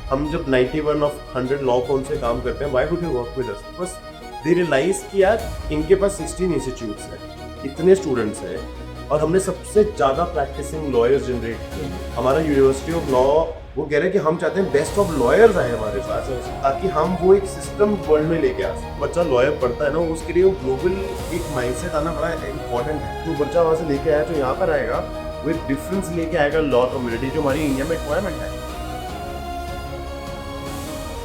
हम जब 91 of 100 law form से काम करते हैं, why would you work with us? बस दे रियलाइज कि यार इनके पास 16 इंस्टीट्यूट्स हैं, इतने स्टूडेंट्स हैं, और हमने सबसे ज़्यादा प्रैक्टिसिंग लॉयर्स जनरेट किए। हमारा यूनिवर्सिटी ऑफ लॉ वो कह रहे हैं कि हम चाहते हैं बेस्ट ऑफ लॉयर्स आए हमारे पास, ताकि हम वो एक सिस्टम वर्ल्ड में लेके आ सकें। बच्चा लॉयर पढ़ता है ना, उसके लिए वो ग्लोबल एक माइंडसेट आना बड़ा इंपॉर्टेंट है। जो बच्चा वहाँ से लेके आया, जो यहाँ पर आएगा, वो एक डिफरेंस लेके आएगा लॉ कम्युनिटी, जो हमारी इंडिया में रिक्वायरमेंट है।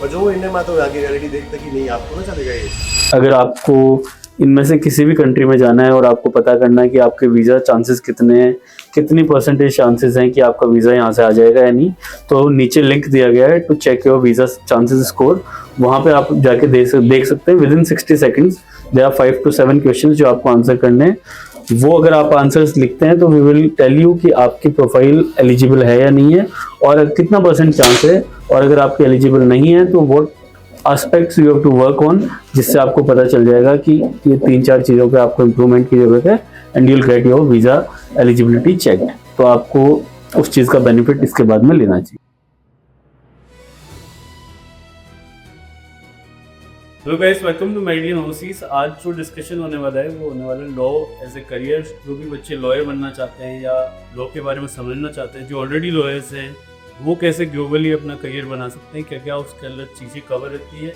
और जो इंडिया में तो आगे रियलिटी देखता कि नहीं, आपको ना चलेगा ये। अगर आपको इनमें से किसी भी कंट्री में जाना है और आपको पता करना है कि आपके वीज़ा चांसेस कितने हैं, कितनी परसेंटेज चांसेस हैं कि आपका वीज़ा यहाँ से आ जाएगा या नहीं, तो नीचे लिंक दिया गया है to check your visa chances score. वहाँ पे आप जाके देख सकते हैं। Within 60 seconds there are 5 to 7 question जो आपको आंसर करने हैं। वो अगर आप आंसर्स लिखते हैं तो वी विल टेल यू कि आपकी प्रोफाइल एलिजिबल है या नहीं है और कितना परसेंट चांस है, और अगर आपके एलिजिबल नहीं है तो वो aspects you have to work on, जिससे आपको पता चल जाएगा कि ये 3-4 चीज़ों पे आपको इम्प्रूवमेंट की ज़रूरत है, and you will get your visa eligibility checked. तो आपको उस चीज़ का बेनिफिट इसके बाद में लेना चाहिए। Hello guys, welcome to Median Overseas. आज जो डिस्कशन होने वाला है वो होने वाला है लॉ एज ए करियर। जो भी बच्चे लॉयर बनना चाहते हैं या लॉ के बारे में समझना चाहते हैं, जो ऑलरेडी लॉयर्स हैं, वो कैसे ग्लोबली अपना करियर बना सकते हैं, क्या क्या उसके अंदर चीज़ें कवर रहती है,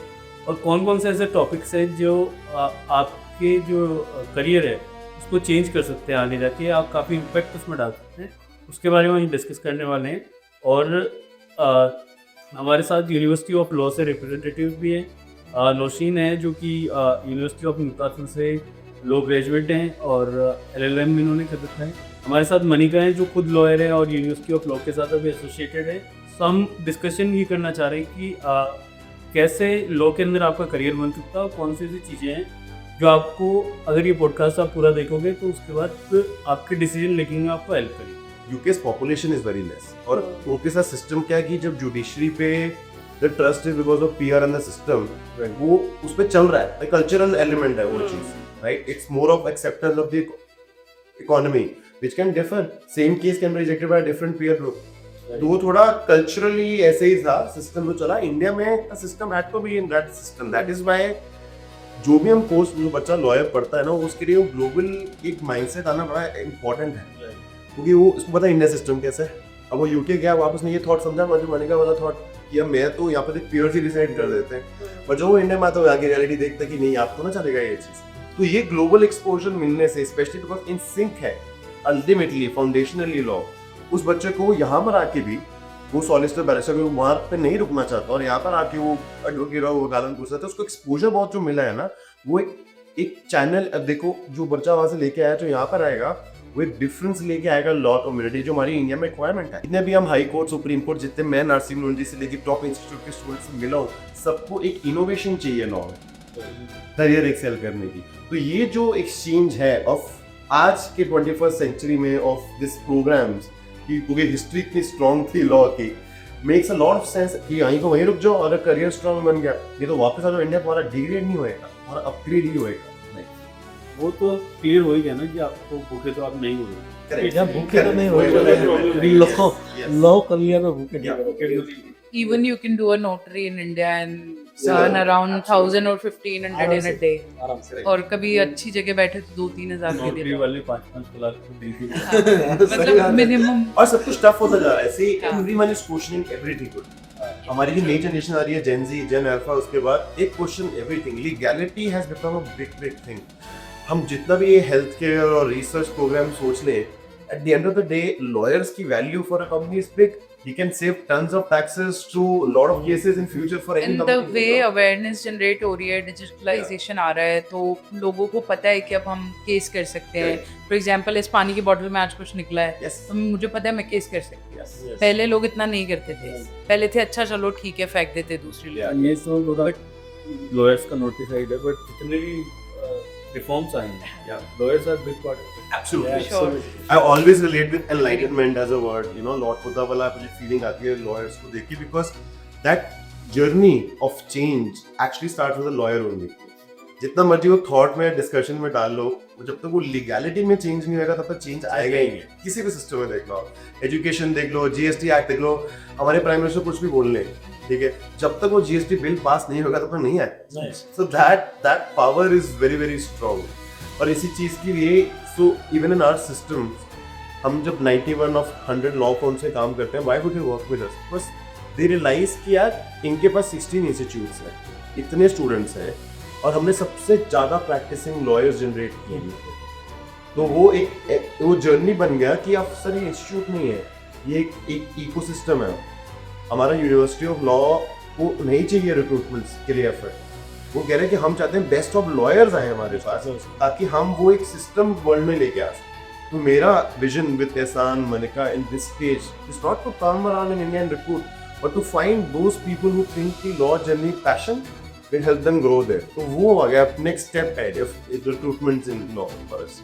और कौन कौन से ऐसे टॉपिक्स हैं जो आपके जो करियर है उसको चेंज कर सकते हैं, आगे जाके आप काफ़ी इम्पैक्ट उसमें डाल सकते हैं, उसके बारे में हम डिस्कस करने वाले हैं। और हमारे साथ यूनिवर्सिटी ऑफ लॉ से रिप्रेजेंटेटिव भी हैं। नौशीन है जो कि यूनिवर्सिटी ऑफ न्यूकासल से लॉ ग्रेजुएट हैं और LLM इन्होंने कर रखा है। हमारे साथ मनिका है जो खुद लॉयर है और यूनिवर्सिटी ऑफ लॉ के साथ अभी एसोसिएटेड है। तो हम डिस्कशन ये करना चाह रहे हैं कि कैसे लॉ के अंदर आपका करियर बन सकता है और कौन सी ऐसी चीज़ें हैं जो आपको, अगर ये पॉडकास्ट आप पूरा देखोगे तो उसके बाद आपके डिसीजन मेकिंग में आपको हेल्प करेगी। UK's population is very less, और उनके साथ सिस्टम क्या है कि जब जुडिशरी पे the trust is because of PR and the system, वो उस पे चल रहा है, कल्चरल एलिमेंट है वो चीज, right? It's more of acceptance of the economy which can differ, same case can be rejected by different peer group. तो वो थोड़ा कल्चरली ऐसे ही था, सिस्टम जो चला इंडिया में, the system had to be in that system. That is why जो भी हम कोर्स, जो बच्चा लॉयर पढ़ता है ना, उसके लिए वो ग्लोबल एक माइंडसेट आना बड़ा इंपॉर्टेंट है, क्योंकि वो उसको पता है इंडिया सिस्टम कैसे है। अब वो यूके गया, वापस ने ये थॉट समझा, मुझे मनिका वाला थॉट कि अब मैं तो यहाँ पर पीयर ही डिसाइड कर देते हैं, पर जो वो इंडिया में आता है आगे रियलिटी देखता है कि नहीं, आपको ना चलेगा ये चीज। तो ये ग्लोबल एक्सपोजर मिलने से, स्पेशली बिकॉज इन सिंक है अल्टीमेटली फाउंडेशनली लॉ, उस बच्चे को यहाँ पर आके भी वो सॉलिसिटर बैरिस्टर वहाँ पे नहीं रुकना चाहता और यहाँ पर आके वो एडवोकेट और वकालत पूछ सकता है, उसको एक्सपोजर बहुत जो मिला है ना, वो एक चैनल। अब देखो, जो बच्चा वहाँ से लेके आया, जो यहाँ पर आएगा, वो एक डिफरेंस लेके आएगा लॉ कम्युनिटी, जो हमारी इंडिया में रिक्वायरमेंट है। जितने भी हम हाई कोर्ट, सुप्रीम कोर्ट, जितने मैं नर्सिंग यूनिवर्सिटी से लेके टॉप इंस्टीट्यूट के स्टूडेंट्स से मिला हूँ, सबको एक इनोवेशन चाहिए लॉ में करियर एक्सेल करने की। तो ये जो एक्सचेंज है ऑफ आज के 21st सेंचुरी में ऑफ दिस प्रोग्राम्स की, क्योंकि हिस्ट्री इतनी स्ट्रॉन्ग थी लॉ की, makes a lot of sense कि यहीं को वहीं रुक जाओ, अगर करियर स्ट्रॉन्ग बन गया, ये तो वापस आ जाओ इंडिया, तुम्हारा डिग्रेड नहीं होएगा, तुम्हारा अपग्रेड ही होएगा। वो तो क्लियर हो ही गया ना कि आपको भूखे तो आप नहीं हो, या भूखे तो नहीं हो, लॉ करियर में भूखे नहीं हो। Even you can do a notary in India and earn around 1,000 or 1,500 in a day. आराम से। और कभी अच्छी जगह बैठे तो 2-3 हज़ार के नौकरी लिए वाले 5-5 लाख को दी थी। मतलब मिनिमम। और सब कुछ टफ होता जा रहा है, ऐसे एवरीवन इज क्वेश्चनिंग एवरीथिंग। हमारी जो नई जनरेशन आ रही है, जेन जी, जेन अल्फा, उसके बाद एक question everything. Legality has become a big thing. हम जितना भी ये हेल्थ केयर और रिसर्च प्रोग्राम सोच लें, at the end of the day lawyers की value for a company is big. He can save tons of taxes to a lot of cases in future for any And the company. way awareness generate हो रही है, digitalisation आ रहा है, तो लोगों को पता है कि अब हम केस कर सकते हैं। फॉर एग्जांपल, इस पानी की बोतल में आज कुछ निकला है, Yes. तो मुझे पता है मैं केस कर सकती हूँ। Yes. पहले लोग इतना नहीं करते थे, पहले थे अच्छा चलो ठीक है, फेंक देते दूसरी लोग। ये तो थोड़ा लॉयर्स का नोटिसाइड है, बट जितने भी रिफॉर्म्स आए हैं, lawyers are big part. Absolutely. Sure. I always relate with enlightenment as a word. You know, Lord Buddha वाला मुझे feeling आती है lawyers को देख के, because that journey of change actually starts with a lawyer only. जितना मर्जी वो थॉट में, डिस्कशन में डाल लो, जब तक वो लीगैलिटी में चेंज नहीं होगा तब तक चेंज आएगा ही नहीं। किसी भी सिस्टम में देख लो, एजुकेशन देख लो, GST एक्ट देख लो, हमारे प्राइम मिनिस्टर कुछ भी बोल लें, ठीक है, जब तक वो जीएसटी बिल पास नहीं होगा तब तक नहीं आए। नहीं। So that power is very very strong. और इसी चीज के लिए so even in our system, हम जब 91 ऑफ 100 लॉ फर्म से काम करते हैं, why would you work with us? बस दे रियलाइज कि यार इनके पास 16 इंस्टीट्यूट्स हैं, इतने स्टूडेंट्स हैं, और हमने सबसे ज्यादा प्रैक्टिसिंग लॉयर्स जनरेट किए हैं। तो वो एक वो जर्नी बन गया कि अब सर ये इंस्टीट्यूट नहीं है, ये एक इकोसिस्टम है। हमारा यूनिवर्सिटी ऑफ लॉ को नहीं चाहिए रिक्रूटमेंट्स के लिए एफर्ट, वो कह रहे हैं कि हम चाहते हैं बेस्ट ऑफ लॉयर्स आए हमारे पास, ताकि हम वो एक सिस्टम वर्ल्ड में लेके आ सकें। तो मेरा vision with Ehsan Malika in this stage is not to come around in India and recruit, but to find those people who think कि law journey passion will help them grow there. तो वो आ गया नेक्स्ट स्टेप है recruitments in law for us.